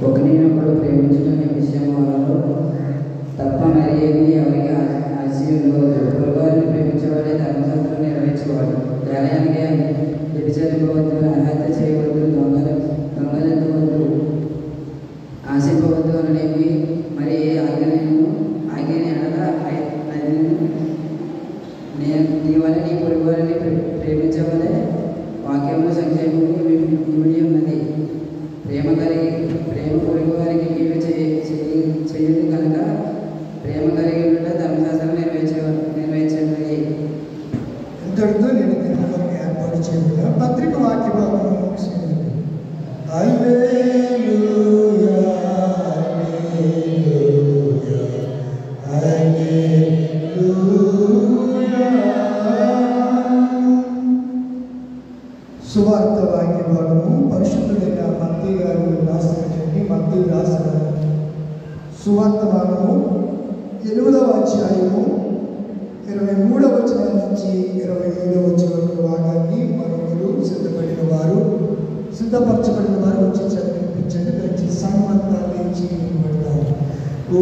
ఒకరినొకడు ప్రేమించుకునే విషయంలో తప్ప మరి ఏది ఎవరికి ఆశ ఉండవద్దు. పొరుగువారిని ప్రేమించేవాడే ధర్మశాస్త్రం నెరవేర్చుకోవాలి. దేవాలయానికి వ్యభిచరింపవద్దు, అర్హత చేయవద్దు, దొంగలెత్తవద్దు, ఆశింపవద్దు అనేవి మరి ఏ ఆజ్ఞని అనగా నీ వల్ల నీ పొరుగువారిని ప్రేమించవలే వాక్యంలో సంక్షేమము ఇమిడి ఉన్నది. ప్రేమ పొరుగు వారికి చేయదు కనుక ప్రేమ కలిగి ఉండట ధర్మశాస్త్రం నెరవేర్చబడి. ఇంతటితో నేను దినవరకు ఏర్పాటు చేయకుండా పత్రిక వాక్య భాగం ముగిసింది. హల్లెలూయా హల్లెలూయా హల్లెలూయా. సువార్త వాక్య భాగము పరిశుద్ధుడైన మత్తయి గారు రాసినటువంటి మత్తయి రాసిన సువార్త భాగము 8వ అధ్యాయము 23వ వచనం నుంచి 27వ వచనం వరకు భాగాన్ని మరొకరు సిద్ధపరచబడిన వారు వచ్చి చదివించండి. దయచేసి సంబంధాన్ని చేయబడతారు. ఓ